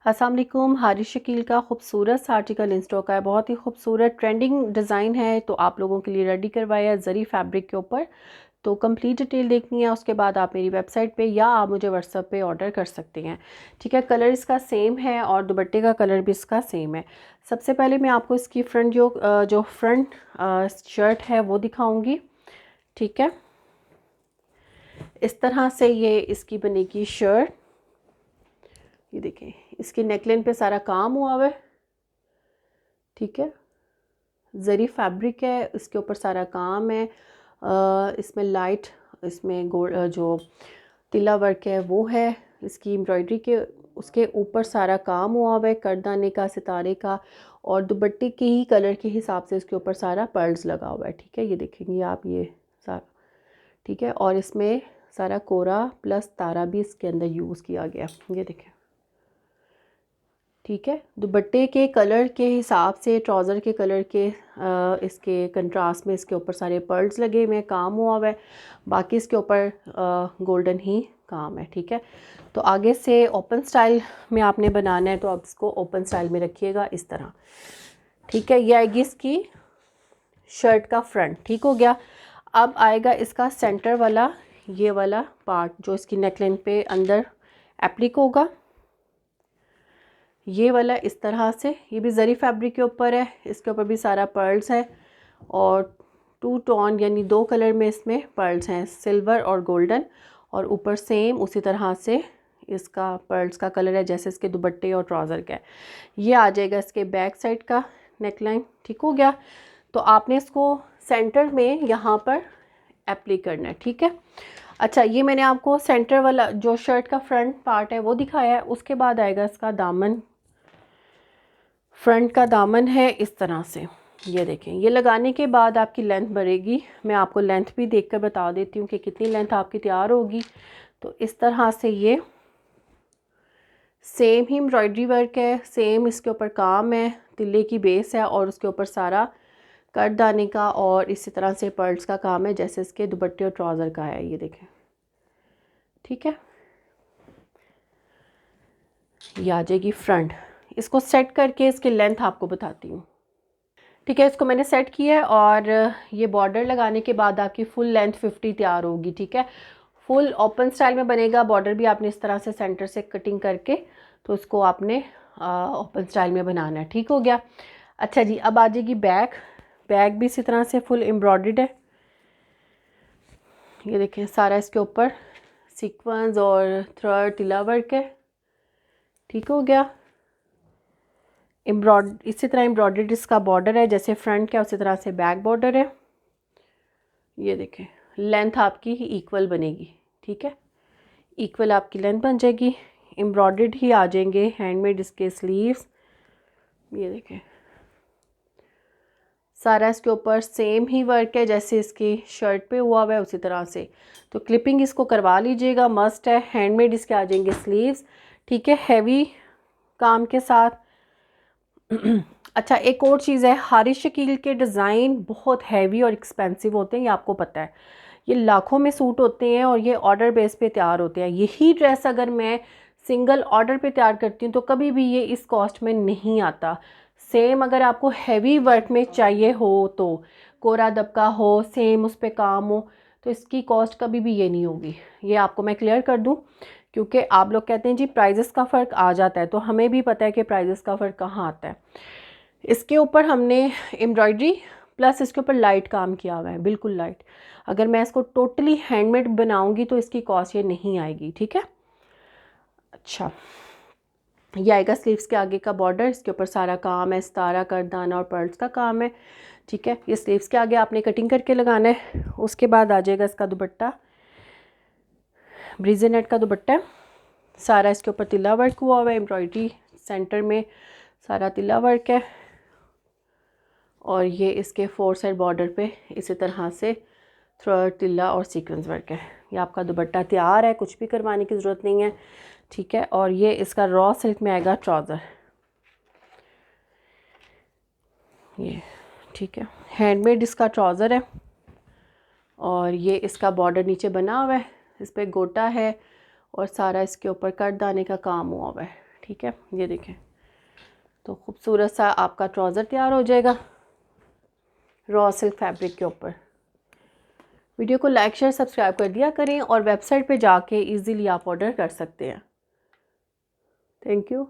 अस्सलाम वालेकुम। हारिस शकील का खूबसूरत सा आर्टिकल इन स्टॉक है, बहुत ही खूबसूरत ट्रेंडिंग डिज़ाइन है, तो आप लोगों के लिए रेडी करवाया जरी फैब्रिक के ऊपर। तो कंप्लीट डिटेल देखनी है, उसके बाद आप मेरी वेबसाइट पे या आप मुझे व्हाट्सएप पे ऑर्डर कर सकते हैं। ठीक है, कलर इसका सेम है और दुपट्टे का कलर भी इसका सेम है। सबसे पहले मैं आपको इसकी फ्रंट जो फ्रंट शर्ट है वो दिखाऊँगी। ठीक है, इस तरह से ये इसकी बनेगी शर्ट। ये देखें, इसकी नेकलाइन पे सारा काम हुआ हुआ है। ठीक है, जरी फैब्रिक है, इसके ऊपर सारा काम है। इसमें लाइट, इसमें गोल्ड जो तिला वर्क है वो है। इसकी एम्ब्रॉयडरी के उसके ऊपर सारा काम हुआ हुआ है, करदाने का, सितारे का, और दुपट्टे के ही कलर के हिसाब से इसके ऊपर सारा पर्ल्स लगा हुआ है। ठीक है, ये देखेंगे आप ये सारा। ठीक है, और इसमें सारा कोरा प्लस तारा भी इसके अंदर यूज़ किया गया, ये देखें। ठीक है, दुपट्टे के कलर के हिसाब से, ट्राउज़र के कलर के इसके कंट्रास्ट में इसके ऊपर सारे पर्ल्स लगे हुए हैं, काम हुआ हुआ है। बाकी इसके ऊपर गोल्डन ही काम है। ठीक है, तो आगे से ओपन स्टाइल में आपने बनाना है, तो आप इसको ओपन स्टाइल में रखिएगा इस तरह। ठीक है, ये आएगी इसकी शर्ट का फ्रंट। ठीक हो गया। अब आएगा इसका सेंटर वाला, ये वाला पार्ट जो इसकी नेकलाइन पे अंदर एप्लिक होगा, ये वाला इस तरह से। ये भी जरी फैब्रिक के ऊपर है, इसके ऊपर भी सारा पर्ल्स है, और 2 टोन यानी 2 कलर में इसमें पर्ल्स हैं, सिल्वर और गोल्डन। और ऊपर सेम उसी तरह से इसका पर्ल्स का कलर है जैसे इसके दुपट्टे और ट्राउज़र का है। ये आ जाएगा इसके बैक साइड का नेकलाइन। ठीक हो गया। तो आपने इसको सेंटर में यहाँ पर एप्लाई करना है। ठीक है, अच्छा, ये मैंने आपको सेंटर वाला जो शर्ट का फ्रंट पार्ट है वो दिखाया है। उसके बाद आएगा इसका दामन। फ्रंट का दामन है इस तरह से, ये देखें। ये लगाने के बाद आपकी लेंथ बढ़ेगी। मैं आपको लेंथ भी देखकर बता देती हूँ कि कितनी लेंथ आपकी तैयार होगी। तो इस तरह से ये सेम ही एम्ब्रॉयडरी वर्क है, सेम इसके ऊपर काम है, तिल्ले की बेस है और उसके ऊपर सारा करदाने का और इसी तरह से पर्ल्स का काम है जैसे इसके दुपट्टे और ट्राउज़र का है, ये देखें। ठीक है, ये आ जाएगी फ्रंट। इसको सेट करके इसकी लेंथ आपको बताती हूँ। ठीक है, इसको मैंने सेट किया है और ये बॉर्डर लगाने के बाद आपकी फुल लेंथ 50 तैयार होगी। ठीक है, फुल ओपन स्टाइल में बनेगा। बॉर्डर भी आपने इस तरह से सेंटर से कटिंग करके तो इसको आपने ओपन स्टाइल में बनाना है। ठीक हो गया। अच्छा जी, अब आ जाएगी बैक। बैक भी इसी तरह से फुल एम्ब्रॉयडर्ड है, ये देखें। सारा इसके ऊपर सीक्वेंस और थ्रेड तिला वर्क है। ठीक हो गया। इसी तरह एम्ब्रॉयडर्ड इसका बॉर्डर है, जैसे फ्रंट का उसी तरह से बैक बॉर्डर है। ये देखें, लेंथ आपकी इक्वल बनेगी। ठीक है, इक्वल आपकी लेंथ बन जाएगी। एम्ब्रॉयडर्ड ही आ जाएंगे हैंडमेड इसके स्लीव्स, ये देखें। सारा इसके ऊपर सेम ही वर्क है जैसे इसकी शर्ट पे हुआ हुआ है उसी तरह से। तो क्लिपिंग इसको करवा लीजिएगा, मस्ट है। हैंडमेड इसके आ जाएंगे स्लीव्स। ठीक है, हैवी काम के साथ। अच्छा, एक और चीज़ है, हारिस शकील के डिज़ाइन बहुत हैवी और एक्सपेंसिव होते हैं, ये आपको पता है। ये लाखों में सूट होते हैं और ये ऑर्डर बेस पे तैयार होते हैं। यही ड्रेस अगर मैं सिंगल ऑर्डर पे तैयार करती हूँ तो कभी भी ये इस कॉस्ट में नहीं आता। सेम अगर आपको हैवी वर्क में चाहिए हो, तो कोरा दबका हो, सेम उस पर काम हो, तो इसकी कॉस्ट कभी भी ये नहीं होगी। ये आपको मैं क्लियर कर दूँ, क्योंकि आप लोग कहते हैं जी प्राइजेस का फ़र्क आ जाता है, तो हमें भी पता है कि प्राइजेस का फ़र्क कहाँ आता है। इसके ऊपर हमने एम्ब्रॉयडरी प्लस इसके ऊपर लाइट काम किया हुआ है, बिल्कुल लाइट। अगर मैं इसको टोटली हैंडमेड बनाऊंगी तो इसकी कॉस्ट ये नहीं आएगी। ठीक है, अच्छा, ये आएगा स्लीव्स के आगे का बॉर्डर। इसके ऊपर सारा काम है, सितारा, करदाना और पर्ल्स का काम है। ठीक है, ये स्लीव्स के आगे आपने कटिंग करके लगाना है। उसके बाद आ जाएगा इसका दुपट्टा, ब्रीजे नेट का दुपट्टा है। सारा इसके ऊपर तिल्ला वर्क हुआ हुआ है, एम्ब्रॉयडरी सेंटर में सारा तिल्ला वर्क है। और ये इसके 4 साइड बॉर्डर पे इसी तरह से थ्रेड, तिल्ला और सीक्वेंस वर्क है। ये आपका दुपट्टा तैयार है, कुछ भी करवाने की ज़रूरत नहीं है। ठीक है, और ये इसका रॉ सिल्क में आएगा ट्राउज़र, ये। ठीक है, हैंडमेड इसका ट्राउज़र है और ये इसका बॉर्डर नीचे बना हुआ है, इस पर गोटा है और सारा इसके ऊपर करदाने का काम हुआ हुआ है। ठीक है, ये देखें। तो खूबसूरत सा आपका ट्राउज़र तैयार हो जाएगा रॉ सिल्क फैब्रिक के ऊपर। वीडियो को लाइक शेयर सब्सक्राइब कर दिया करें और वेबसाइट पे जाके इजीली आप ऑर्डर कर सकते हैं। Thank you.